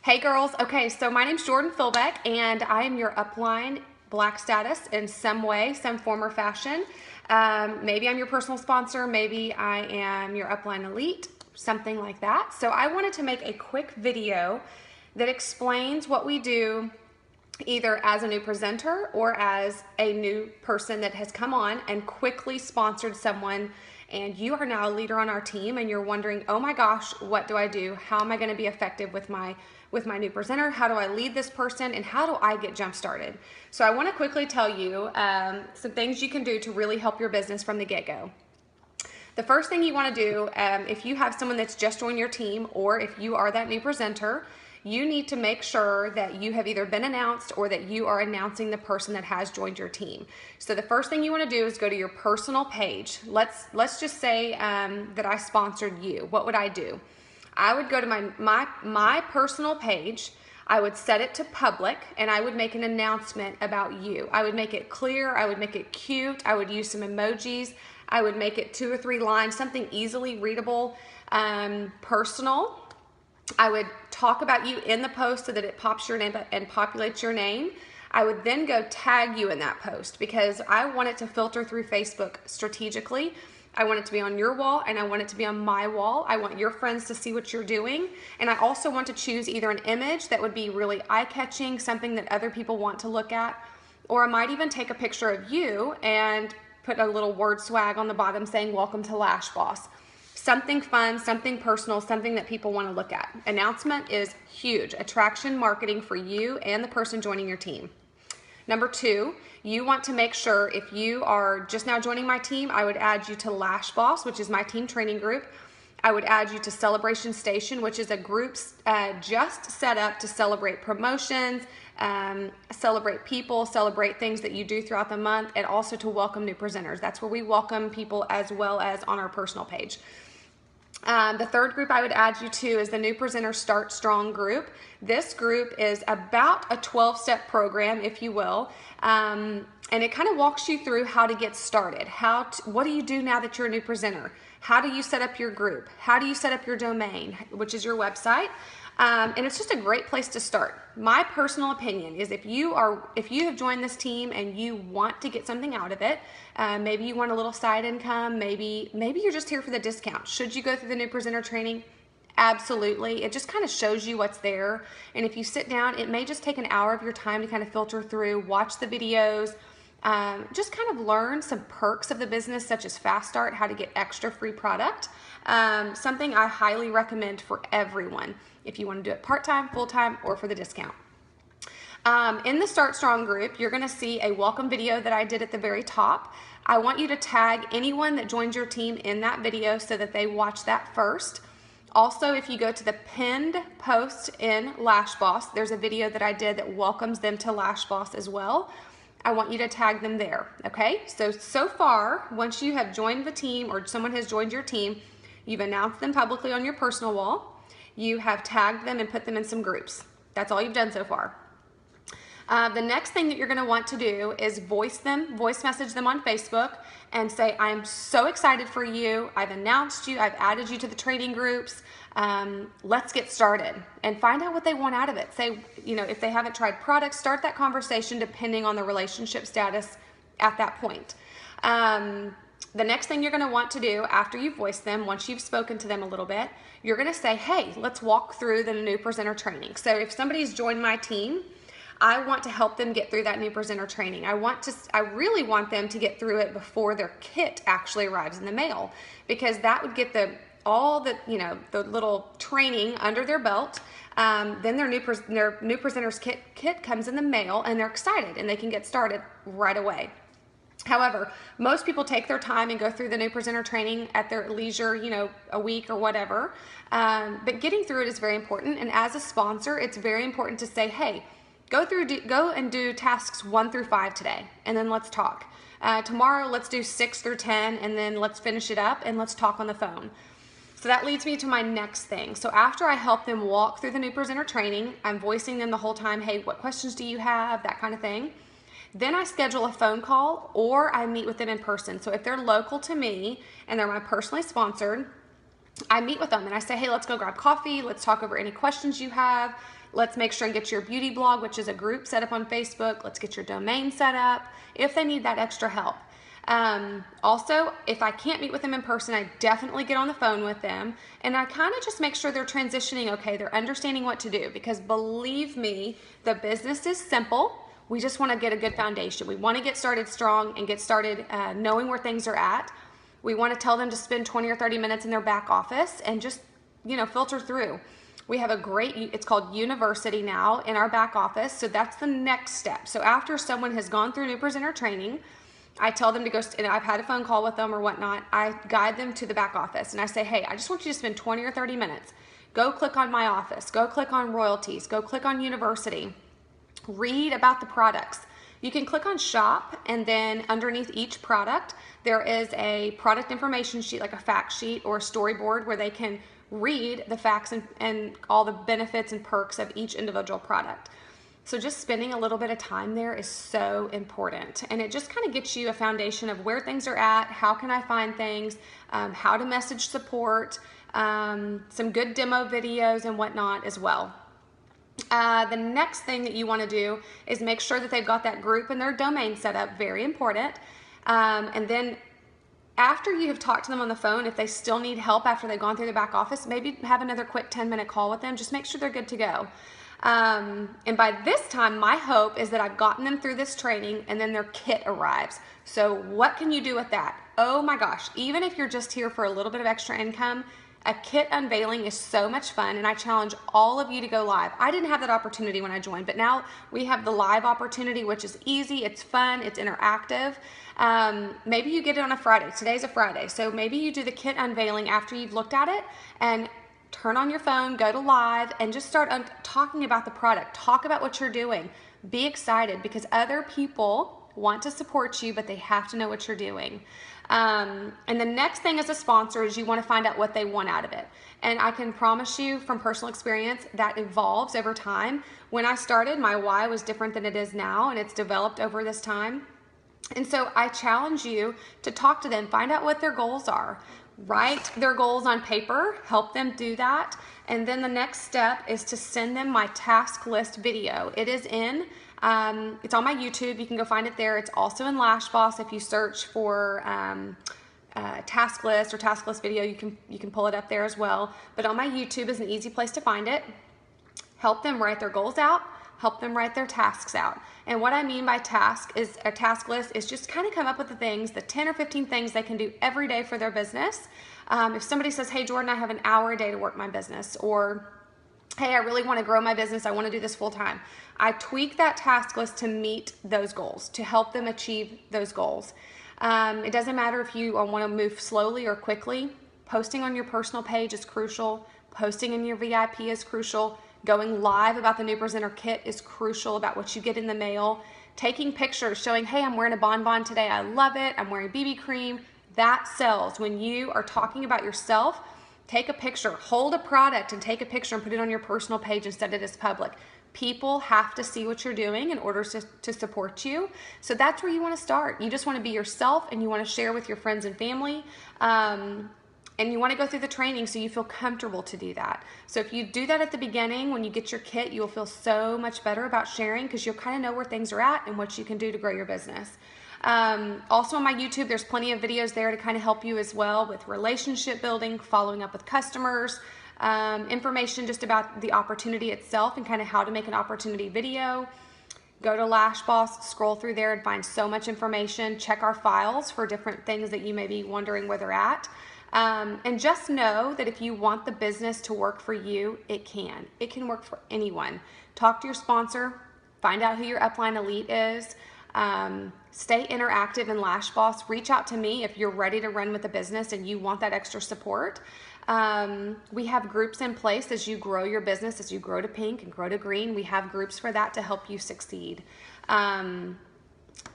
Hey girls, okay, so my name's Jordan Philbeck and I am your upline Black status in some way, some form or fashion. Maybe I'm your personal sponsor, maybe I am your upline elite, something like that. So I wanted to make a quick video that explains what we do either as a new presenter or as a new person that has come on and quickly sponsored someone, and you are now a leader on our team and you're wondering, oh my gosh, what do I do? How am I going to be effective with my new presenter? How do I lead this person, and how do I get jump started? So I want to quickly tell you some things you can do to really help your business from the get-go. The first thing you want to do, if you have someone that's just joined your team, or if you are that new presenter, you need to make sure that you have either been announced or that you are announcing the person that has joined your team. So the first thing you want to do is go to your personal page. Let's just say that I sponsored you. What would I do? I would go to my personal page. I would set it to public, and I would make an announcement about you. I would make it clear. I would make it cute. I would use some emojis. I would make it 2 or 3 lines, something easily readable, personal. I would talk about you in the post so that it pops your name and populates your name. I would then go tag you in that post because I want it to filter through Facebook strategically. I want it to be on your wall, and I want it to be on my wall. I want your friends to see what you're doing. And I also want to choose either an image that would be really eye-catching, something that other people want to look at, or I might even take a picture of you and put a little word swag on the bottom saying, "Welcome to Lash Boss." Something fun, something personal, something that people want to look at. Announcement is huge. Attraction marketing for you and the person joining your team. Number 2, you want to make sure, if you are just now joining my team, I would add you to Lash Boss, which is my team training group. I would add you to Celebration Station, which is a group just set up to celebrate promotions, celebrate people, celebrate things that you do throughout the month, and also to welcome new presenters. That's where we welcome people as well as on our personal page. The third group I would add you to is the New Presenter Start Strong group. This group is about a 12-step program, if you will, and it kind of walks you through how to get started. What do you do now that you're a new presenter? How do you set up your group? How do you set up your domain, which is your website? And it's just a great place to start. My personal opinion is if you have joined this team and you want to get something out of it, maybe you want a little side income, maybe you're just here for the discount. Should you go through the new presenter training? Absolutely. It just kind of shows you what's there. And if you sit down, it may just take an hour of your time to kind of filter through, watch the videos, just kind of learn some perks of the business, such as Fast Start, how to get extra free product. Something I highly recommend for everyone if you want to do it part-time, full-time, or for the discount. In the Start Strong group, you're going to see a welcome video that I did at the very top. I want you to tag anyone that joins your team in that video so that they watch that first. Also, if you go to the pinned post in Lash Boss, there's a video that I did that welcomes them to Lash Boss as well. I want you to tag them there, okay? So far, once you have joined the team or someone has joined your team, you've announced them publicly on your personal wall, you have tagged them and put them in some groups. That's all you've done so far. The next thing that you're going to want to do is voice message them on Facebook and say, "I'm so excited for you. I've announced you. I've added you to the training groups. Let's get started," and find out what they want out of it. Say, if they haven't tried products, start that conversation depending on the relationship status at that point. The next thing you're going to want to do after you've voiced them, once you've spoken to them a little bit, you're going to say, "Hey, let's walk through the new presenter training." So if somebody's joined my team, I want to help them get through that new presenter training. I really want them to get through it before their kit actually arrives in the mail, because that would get all the little training under their belt. Then their new presenter's kit comes in the mail, and they're excited and they can get started right away. However, most people take their time and go through the new presenter training at their leisure, a week or whatever. But getting through it is very important. And as a sponsor, it's very important to say, "Hey, go and do tasks 1 through 5 today, and then let's talk. Tomorrow, let's do 6 through 10, and then let's finish it up, and let's talk on the phone." So that leads me to my next thing. So after I help them walk through the new presenter training, I'm voicing them the whole time, "Hey, what questions do you have?" That kind of thing. Then I schedule a phone call, or I meet with them in person. So if they're local to me and they're my personally sponsored, I meet with them and I say, hey, let's go grab coffee. Let's talk over any questions you have. Let's make sure and get your beauty blog, which is a group set up on Facebook. Let's get your domain set up if they need that extra help. Also, if I can't meet with them in person, I definitely get on the phone with them and I kind of just make sure they're transitioning okay, they're understanding what to do, because believe me, the business is simple. We just want to get a good foundation. We want to get started strong and get started knowing where things are at. We want to tell them to spend 20 or 30 minutes in their back office and just, filter through. We have a great, it's called University now in our back office. So that's the next step. So after someone has gone through new presenter training, I tell them to go, and I've had a phone call with them or whatnot, I guide them to the back office and I say, hey, I just want you to spend 20 or 30 minutes. Go click on My Office, go click on Royalties, go click on University, read about the products. You can click on Shop, and then underneath each product, there is a product information sheet, like a fact sheet or a storyboard, where they can read the facts and all the benefits and perks of each individual product. So just spending a little bit of time there is so important, and it just kind of gets you a foundation of where things are at, how can I find things, how to message support, some good demo videos and whatnot as well. The next thing that you want to do is make sure that they've got that group and their domain set up, very important. And then after you have talked to them on the phone, if they still need help after they've gone through the back office, maybe have another quick 10-minute call with them. Just make sure they're good to go. And by this time, my hope is that I've gotten them through this training and then their kit arrives. So what can you do with that? Oh my gosh, even if you're just here for a little bit of extra income, a kit unveiling is so much fun, and I challenge all of you to go live. I didn't have that opportunity when I joined, but now we have the live opportunity, which is easy, it's fun, it's interactive. Maybe you get it on a Friday. Today's a Friday, so maybe you do the kit unveiling after you've looked at it, and turn on your phone, go to live, and just start talking about the product. Talk about what you're doing. Be excited, because other people want to support you, but they have to know what you're doing. And the next thing as a sponsor is you want to find out what they want out of it. And I can promise you from personal experience that evolves over time. When I started, my why was different than it is now, and it's developed over this time. And so I challenge you to talk to them, find out what their goals are. Write their goals on paper, help them do that. And then the next step is to send them my task list video. It is it's on my YouTube. You can go find it there. It's also in LashBoss. If you search for task list or task list video, you can pull it up there as well. But on my YouTube is an easy place to find it. Help them write their goals out. Help them write their tasks out. And what I mean by task is a task list is just kind of come up with the things, the 10 or 15 things they can do every day for their business. If somebody says, hey, Jordan, I have an hour a day to work my business, or hey, I really want to grow my business, I want to do this full time. I tweak that task list to meet those goals, to help them achieve those goals. It doesn't matter if you want to move slowly or quickly. Posting on your personal page is crucial. Posting in your VIP is crucial. Going live about the new presenter kit is crucial, about what you get in the mail. Taking pictures showing, hey, I'm wearing a bonbon today, I love it, I'm wearing BB cream. That sells. When you are talking about yourself, take a picture, hold a product and take a picture and put it on your personal page and set it as public. People have to see what you're doing in order to support you. So that's where you want to start. You just want to be yourself, and you want to share with your friends and family. And you want to go through the training so you feel comfortable to do that. So if you do that at the beginning, when you get your kit, you'll feel so much better about sharing, because you'll kind of know where things are at and what you can do to grow your business. Also on my YouTube, there's plenty of videos there to kind of help you as well with relationship building, following up with customers, information just about the opportunity itself and kind of how to make an opportunity video. Go to LashBoss, scroll through there and find so much information. Check our files for different things that you may be wondering where they're at. And just know that if you want the business to work for you, it can. It can work for anyone. Talk to your sponsor, find out who your upline elite is. Stay interactive in LashBoss. Reach out to me if you're ready to run with a business and you want that extra support. We have groups in place as you grow your business, as you grow to pink and grow to green. We have groups for that to help you succeed.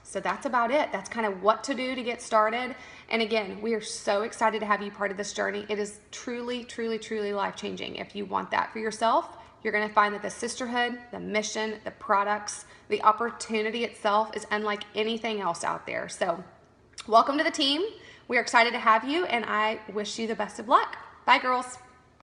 So that's about it. That's kind of what to do to get started. And again, we are so excited to have you part of this journey. It is truly, truly, truly life-changing. If you want that for yourself, you're going to find that the sisterhood, the mission, the products, the opportunity itself is unlike anything else out there. So welcome to the team. We are excited to have you, and I wish you the best of luck. Bye, girls.